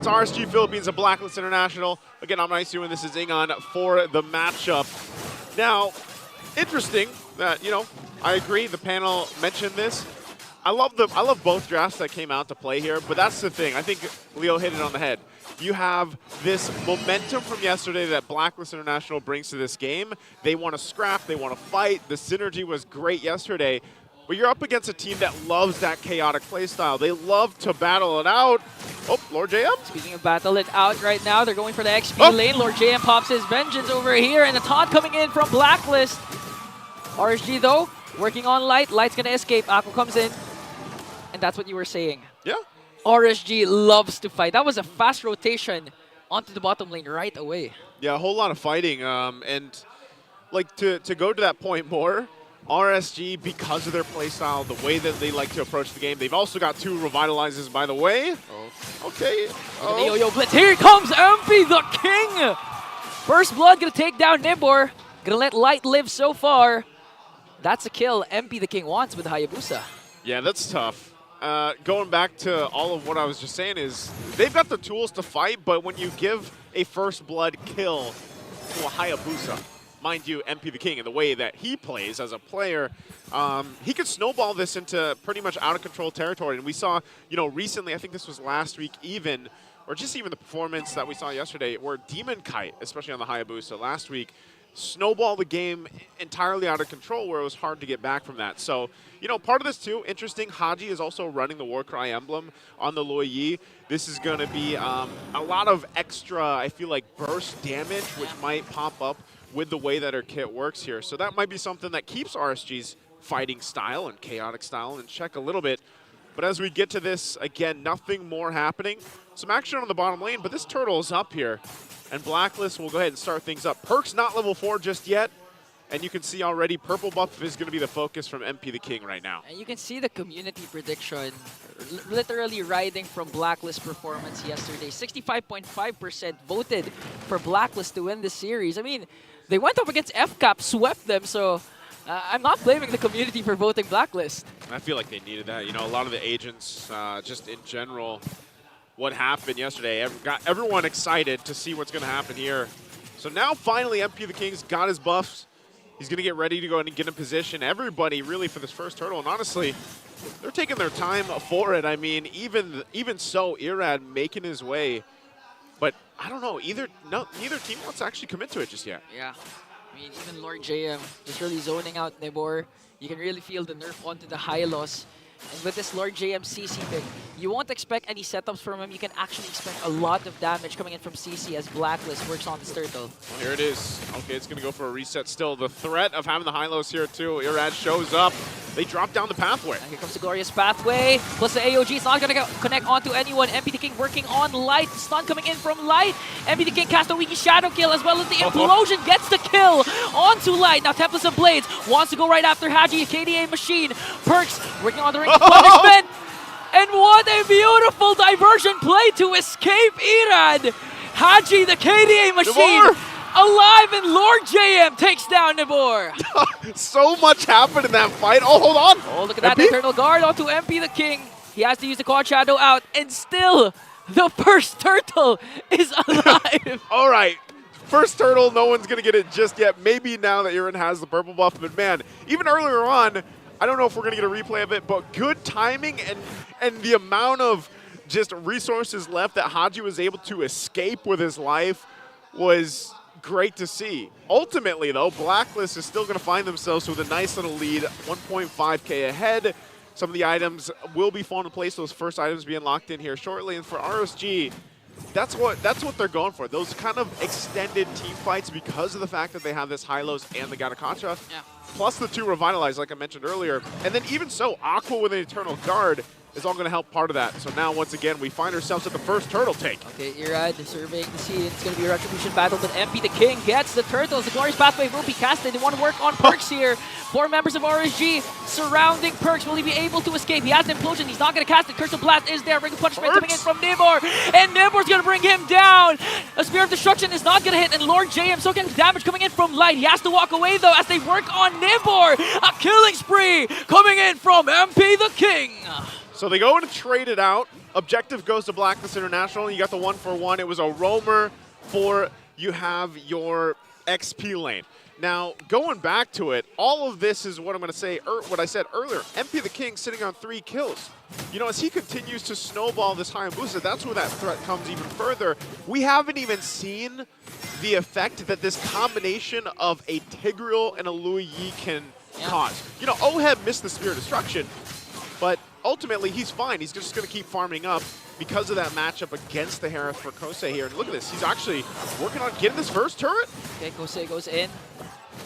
It's RSG Philippines and Blacklist International. Again, I'm Nice and this is Ingon for the matchup. Now, interesting that, I agree, the panel mentioned this. I love both drafts that came out to play here, but that's the thing. I think Leo hit it on the head. You have this momentum from yesterday that Blacklist International brings to this game. They want to scrap, they want to fight. The synergy was great yesterday. But you're up against a team that loves that chaotic playstyle. They love to battle it out. Oh, Lord JM. Speaking of battle it out right now, they're going for the XP lane. Lord JM pops his vengeance over here, and the taunt coming in from Blacklist. RSG, though, working on Light. Light's going to escape. Aqua comes in, and that's what you were saying. Yeah. RSG loves to fight. That was a fast rotation onto the bottom lane right away. Yeah, a whole lot of fighting. And like to go to that point more, RSG, because of their playstyle, the way that they like to approach the game, they've also got 2 revitalizes, by the way. Oh. Okay. Oh. Yo-yo blitz. Here comes MP the King. First blood gonna take down Nibor. Gonna let Light live so far. That's a kill MP the King wants with Hayabusa. Yeah, that's tough. Going back to all of what I was just saying is they've got the tools to fight, but when you give a first blood kill to a Hayabusa, mind you, MP the King, and the way that he plays as a player, he could snowball this into pretty much out-of-control territory. And we saw, recently, I think this was last week even, or just even the performance that we saw yesterday, where Demon Kite, especially on the Hayabusa last week, snowballed the game entirely out of control where it was hard to get back from that. So, part of this too, interesting, Haji is also running the Warcry emblem on the Loi Yi. This is going to be a lot of extra, I feel like, burst damage, which might pop up with the way that her kit works here. So that might be something that keeps RSG's fighting style and chaotic style in check a little bit. But as we get to this, again, nothing more happening. Some action on the bottom lane, but this turtle is up here. And Blacklist will go ahead and start things up. Perk's not level 4 just yet. And you can see already purple buff is going to be the focus from MP the King right now. And you can see the community prediction literally riding from Blacklist performance yesterday. 65.5% voted for Blacklist to win the series. I mean, they went up against FCAP, swept them, so I'm not blaming the community for voting Blacklist. I feel like they needed that. A lot of the agents, just in general, what happened yesterday got everyone excited to see what's going to happen here. So now finally MP the King's got his buffs. He's going to get ready to go and get in position. Everybody really for this first turtle. And honestly, they're taking their time for it. I mean, even so, Irad making his way. But I don't know, neither team wants to actually commit to it just yet. Yeah. I mean, even Lord JM just really zoning out Nibor. You can really feel the nerf onto the Hylos. And with this Lord JM CC pick, you won't expect any setups from him. You can actually expect a lot of damage coming in from CC as Blacklist works on this turtle. Well, here it is. Okay, it's going to go for a reset still. The threat of having the Hylos here too. Irad shows up. They drop down the pathway. And here comes the glorious pathway. Plus the AOG is not going to connect onto anyone. MP the King working on Light. Stun coming in from Light. MP the King casts a Wiki Shadow kill as well as the Implosion gets the kill onto Light. Now Tempest of Blades wants to go right after Haji, a KDA machine. Perks working on the ring of punishment. And what a beautiful diversion play to escape Irad. Haji, the KDA machine, alive, and Lord JM takes down Nibor. So much happened in that fight. Oh, hold on. Oh, look at that Eternal Guard onto MP the King. He has to use the Quad Shadow out, and still the first turtle is alive. All right. First turtle, no one's going to get it just yet. Maybe now that Iran has the purple buff, but man, even earlier on, I don't know if we're going to get a replay of it, but good timing and the amount of just resources left that Haji was able to escape with his life was great to see. Ultimately, though, Blacklist is still going to find themselves with a nice little lead, 1.5K ahead. Some of the items will be falling in place, those first items being locked in here shortly. And for RSG, that's what they're going for. Those kind of extended team fights because of the fact that they have this Hylos and the Gatakacha. Yeah. Plus the 2 Revitalize, like I mentioned earlier. And then even so, Aqua with an Eternal Guard is all going to help part of that. So now, once again, we find ourselves at the first turtle take. Okay, Irad surveying the scene. It's going to be a retribution battle, but MP the King gets the turtles. The Glorious Pathway will be casted. They want to work on Perks here. 4 members of RSG surrounding Perks. Will he be able to escape? He has the Implosion. He's not going to cast it. Curse of Blast is there. Ring of Punishment coming in from Nibor. And Nibor's going to bring him down. A Spear of Destruction is not going to hit. And Lord JM soaking damage coming in from Light. He has to walk away, though, as they work on Nibor. A killing spree coming in from MP the King. So they go and trade it out. Objective goes to Blacklist International. You got the 1-for-1. It was a roamer for you have your XP lane. Now, going back to it, all of this is what I'm going to say, what I said earlier. MP the King sitting on 3 kills. You know, as he continues to snowball this Hayabusa, that's where that threat comes even further. We haven't even seen the effect that this combination of a Tigreal and a Louis Yi can cause. You know, Oheb missed the Spear of Destruction, but ultimately he's fine. He's just going to keep farming up because of that matchup against the Harith for Kosei here. And look at this. He's actually working on getting this first turret. Okay, Kosei goes in,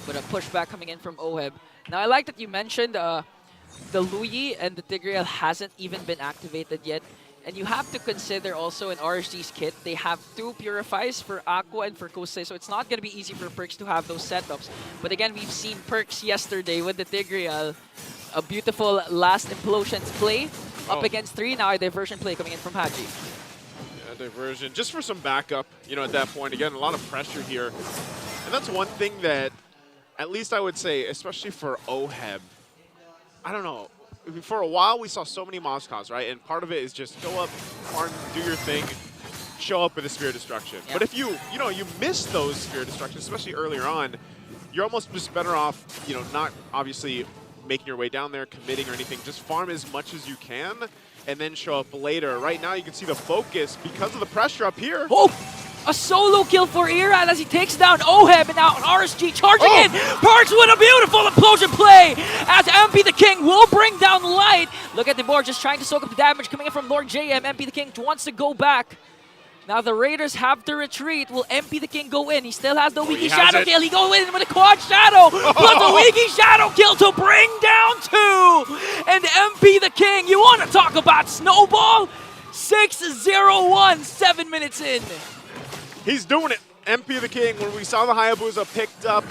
but a pushback coming in from Oheb. Now, I like that you mentioned the Louis and the Tigreal hasn't even been activated yet. And you have to consider also in RSG's kit, they have 2 Purifies for Aqua and for Kosei, so it's not going to be easy for Perks to have those setups. But again, we've seen Perks yesterday with the Tigreal. A beautiful last Implosions play up against 3. Now a diversion play coming in from Haji. Yeah, diversion. Just for some backup, you know, at that point. Again, a lot of pressure here. And that's one thing that, at least I would say, especially for Oheb, I don't know. For a while, we saw so many Moscows, right? And part of it is just go up, farm, do your thing, show up with a Spear of Destruction. Yeah. But if you miss those Spear of Destruction, especially earlier on, you're almost just better off, you know, not obviously making your way down there, committing or anything. Just farm as much as you can and then show up later. Right now, you can see the focus because of the pressure up here. Oh! A solo kill for Irad as he takes down Oheb, and now RSG charging in. Perks with a beautiful implosion play as MP the King will bring down Light. Look at the board, just trying to soak up the damage coming in from Lord JM. MP the King wants to go back. Now the Raiders have to retreat. Will MP the King go in? He still has the Wiki Shadow kill. He goes in with a quad shadow plus a Wiki Shadow kill to bring down 2. And MP the King, you want to talk about snowball? 6-0-1, 7 minutes in. He's doing it. MP the King, when we saw the Hayabusa picked up,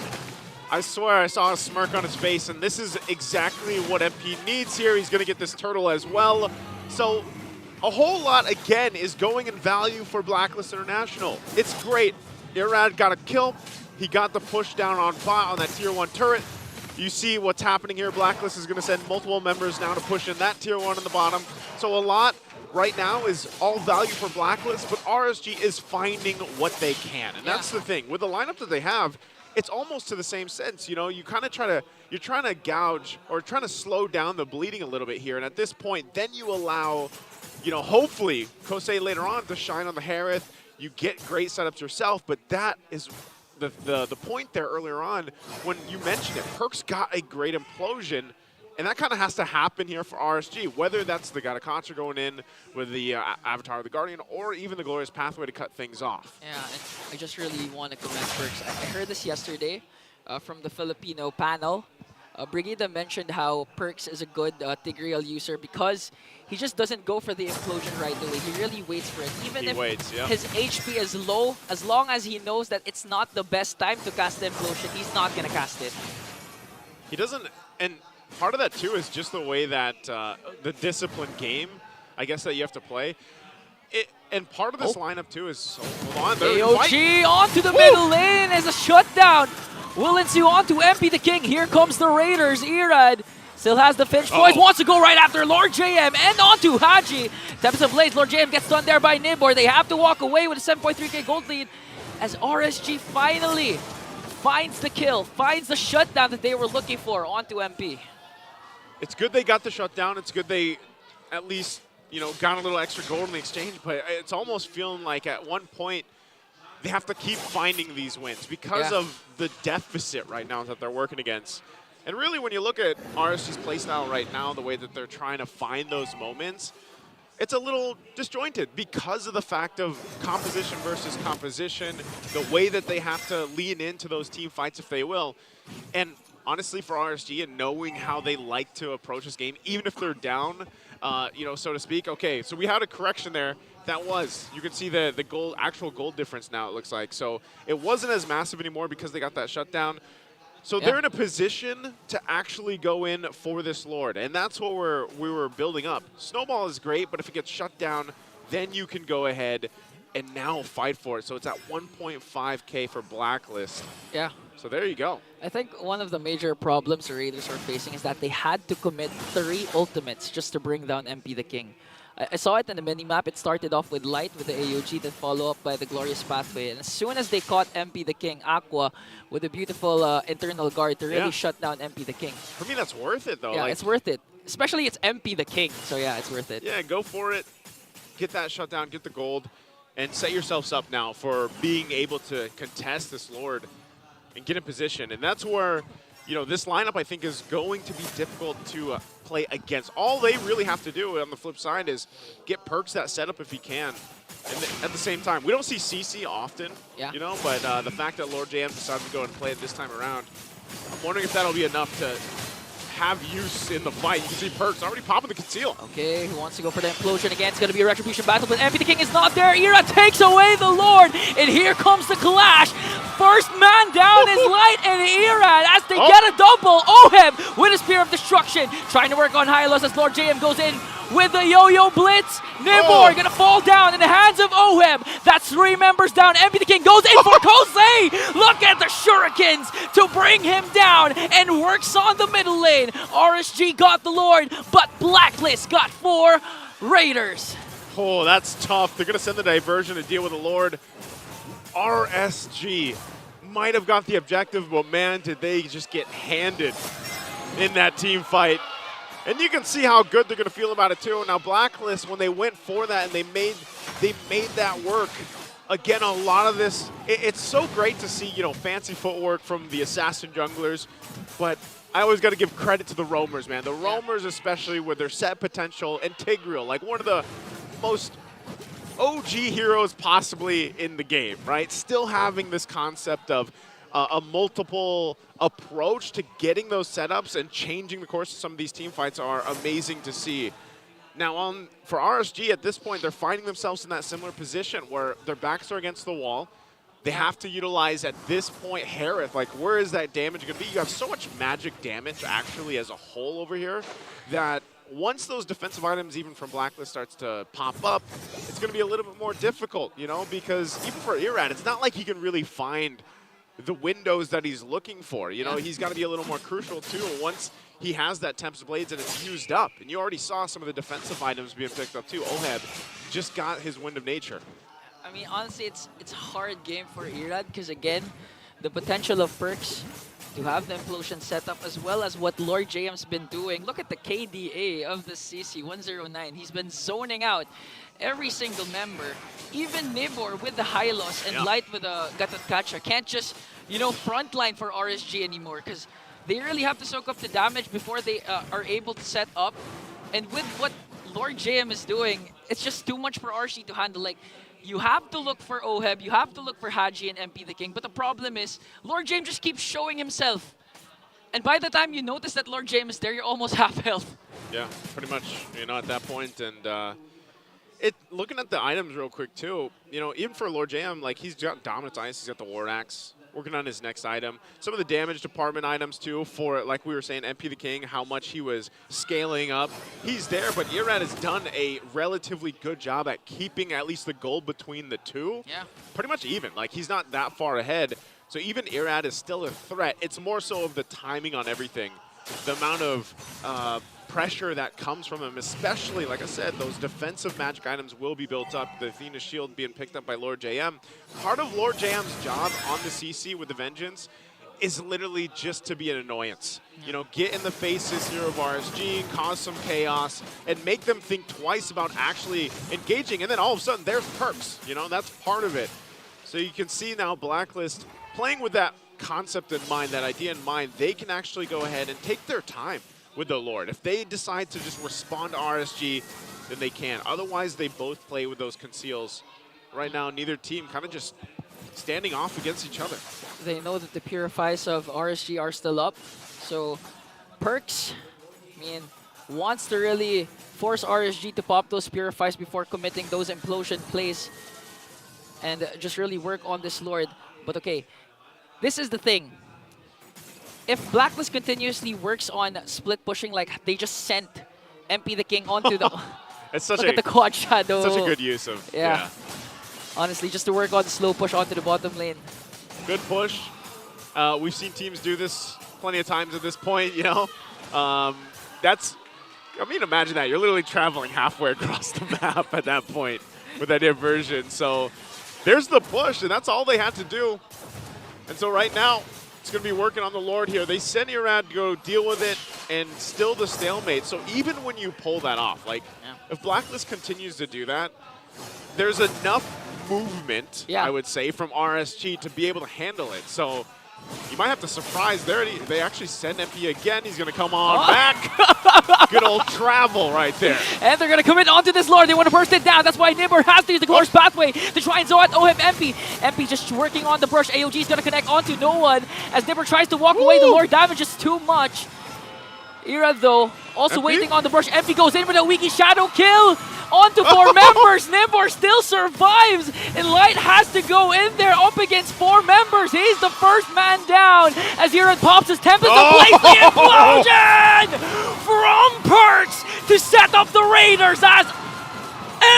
I swear I saw a smirk on his face, and this is exactly what MP needs here. He's going to get this turtle as well. So a whole lot, again, is going in value for Blacklist International. It's great. Irad got a kill. He got the push down on bot on that tier 1 turret. You see what's happening here. Blacklist is going to send multiple members now to push in that tier 1 on the bottom. So a lot right now is all value for Blacklist, but RSG is finding what they can. And that's the thing. With the lineup that they have, it's almost to the same sense. You know, you kind of you're trying to gouge or trying to slow down the bleeding a little bit here. And at this point, then you allow, you know, hopefully Kosei later on to shine on the Harith. You get great setups yourself, but that is the point there earlier on when you mentioned it. Perks got a great implosion, and that kind of has to happen here for RSG, whether that's the Gatacontra going in with the Avatar of the Guardian or even the Glorious Pathway to cut things off. Yeah, and I just really want to commend Perks. I heard this yesterday from the Filipino panel. Brigida mentioned how Perks is a good Tigreal user because he just doesn't go for the implosion right away. He really waits for it. Even if his HP is low, as long as he knows that it's not the best time to cast the implosion, he's not going to cast it. He doesn't, and part of that too is just the way that the disciplined game, I guess, that you have to play. And part of this lineup too is, hold on, AOG onto the middle lane as a shutdown will ensue onto MP the King. Here comes the Raiders. Irad still has the Finch Boys, wants to go right after Lord JM and onto Haji. Tempest of Blades, Lord JM gets done there by Nibor. They have to walk away with a 7.3k gold lead as RSG finally finds the kill, finds the shutdown that they were looking for onto MP. It's good they got the shutdown. It's good they at least, you know, got a little extra gold in the exchange, but it's almost feeling like at one point they have to keep finding these wins because of the deficit right now that they're working against. And really, when you look at RSG's playstyle right now, the way that they're trying to find those moments, it's a little disjointed because of the fact of composition versus composition, the way that they have to lean into those team fights if they will. And honestly, for RSG and knowing how they like to approach this game, even if they're down, you know, so to speak. Okay, so we had a correction there. That was, you can see the actual gold difference now, it looks like. So it wasn't as massive anymore because they got that shutdown. So they're in a position to actually go in for this Lord. And that's what we were building up. Snowball is great, but if it gets shut down, then you can go ahead and now fight for it. So it's at 1.5k for Blacklist. Yeah. So there you go. I think one of the major problems the Raiders are facing is that they had to commit 3 ultimates just to bring down MP the King. I saw it in the minimap. It started off with Light with the AOG, then follow up by the Glorious Pathway. And as soon as they caught MP the King, Aqua with a beautiful internal guard to really shut down MP the King. For me, that's worth it, though. Yeah, like, it's worth it. Especially it's MP the King, so yeah, it's worth it. Yeah, go for it. Get that shutdown, get the gold, and set yourselves up now for being able to contest this Lord and get in position. And that's where, you know, this lineup, I think, is going to be difficult to play against. All they really have to do on the flip side is get Perks that setup if he can. And at the same time, we don't see CC often, you know, but the fact that Lord JM decided to go and play it this time around, I'm wondering if that'll be enough to have use in the fight. You can see Perks already popping the conceal. Okay, who wants to go for the implosion again? It's going to be a retribution battle, but MP the King is not there. Ira takes away the Lord, and here comes the clash. First man down is Light and Irad as they get a double. Oheb with a Spear of Destruction, trying to work on Hylos as Lord JM goes in with the Yo-Yo Blitz. Nibor gonna fall down in the hands of Oheb. That's 3 members down. MP the King goes in for Kosei. Look at the shurikens to bring him down and works on the middle lane. RSG got the Lord, but Blacklist got 4 Raiders. Oh, that's tough. They're gonna send the diversion to deal with the Lord. RSG might have got the objective, but man, did they just get handed in that team fight. And you can see how good they're going to feel about it too. Now Blacklist, when they went for that and they made that work. Again, a lot of this, it's so great to see, you know, fancy footwork from the assassin junglers, but I always got to give credit to the roamers, man. The roamers, especially with their set potential, and Tigreal, like one of the most OG heroes possibly in the game, right? Still having this concept of a multiple approach to getting those setups and changing the course of some of these team fights are amazing to see. Now, for RSG, at this point, they're finding themselves in that similar position where their backs are against the wall. They have to utilize, at this point, Harith. Like, where is that damage going to be? You have so much magic damage, actually, as a whole over here, that once those defensive items, even from Blacklist, starts to pop up, it's going to be a little bit more difficult, you know, because even for Irad, it's not like he can really find the windows that he's looking for. You know, he's got to be a little more crucial, too, once he has that Tempest Blades and it's used up. And you already saw some of the defensive items being picked up, too. Oheb just got his Wind of Nature. I mean, honestly, it's a hard game for Irad because, again, the potential of Perks to have the implosion set up as well as what Lord JM's been doing. Look at the KDA of the CC, 109. He's been zoning out every single member. Even Nibor with the Hylos and Light with a Gatot can't just, you know, frontline for RSG anymore because they really have to soak up the damage before they are able to set up. And with what Lord JM is doing, it's just too much for RSG to handle. Like, you have to look for Oheb, you have to look for Haji and MP the King, but the problem is, Lord James just keeps showing himself. And by the time you notice that Lord James is there, you're almost half health. Yeah, pretty much, you know, at that point. And looking at the items real quick, too, you know, even for Lord JM, like, he's got Dominance Ice, he's got the War Axe, working on his next item. Some of the damage department items, too, for, like we were saying, MP the King, how much he was scaling up. He's there, but Irad has done a relatively good job at keeping at least the goal between the two. Yeah. Pretty much even. Like, he's not that far ahead. So even Irad is still a threat. It's more so of the timing on everything. The amount of pressure that comes from him, especially, like I said, those defensive magic items will be built up. The Athena's Shield being picked up by Lord JM. Part of Lord JM's job on the CC with the Vengeance is literally just to be an annoyance. You know, get in the faces here of RSG, cause some chaos, and make them think twice about actually engaging. And then all of a sudden, there's Perks. You know, that's part of it. So you can see now Blacklist playing with that concept in mind, that idea in mind. They can actually go ahead and take their time with the Lord. If they decide to just respond to RSG, then they can. Otherwise, they both play with those conceals. Right now, neither team kind of just standing off against each other. They know that the Purifies of RSG are still up. So Perks, I mean, wants to really force RSG to pop those Purifies before committing those implosion plays and just really work on this Lord. But okay, this is the thing. If Blacklist continuously works on split pushing, like they just sent MP the King onto the it's such look at the quad shadow. Such a good use of honestly, just to work on the slow push onto the bottom lane. Good push. We've seen teams do this plenty of times at this point, you know. That's, I mean, imagine that. You're literally traveling halfway across the map at that point with that inversion. So there's the push, and that's all they had to do. And so right now, it's going to be working on the Lord here. They send you around to go deal with it, and still the stalemate. So even when you pull that off, like, if Blacklist continues to do that, there's enough movement, I would say, from RSG to be able to handle it. So you might have to surprise there. They actually send MP again. He's going to come on back. Good old travel right there. And they're going to commit onto this Lord. They want to burst it down. That's why Nimber has to use the Glorious Pathway to try and zone out OHIP MP. MP just working on the brush. AOG is going to connect onto no one. As Nimber tries to walk away, the Lord damages too much. Ira, though, also waiting on the brush. MP goes in with a Wiki Shadow kill. Onto 4 members. Nimber still survives. And Light has to go in there up against 4 members. He's the first man down as Ira pops his Tempest to place the implosion from Perks to set up the Raiders as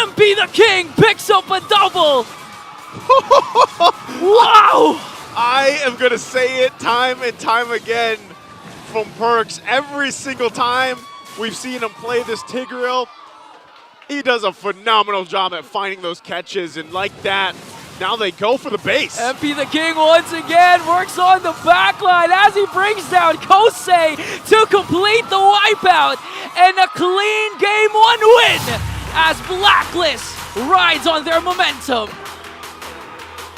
MP the King picks up a double. Wow! I am going to say it time and time again from Perks. Every single time we've seen him play this Tigreal, he does a phenomenal job at finding those catches, and like that, now they go for the base. MP the King once again works on the backline as he brings down Kosei to complete the wipeout, and a clean Game 1 win as Blacklist rides on their momentum.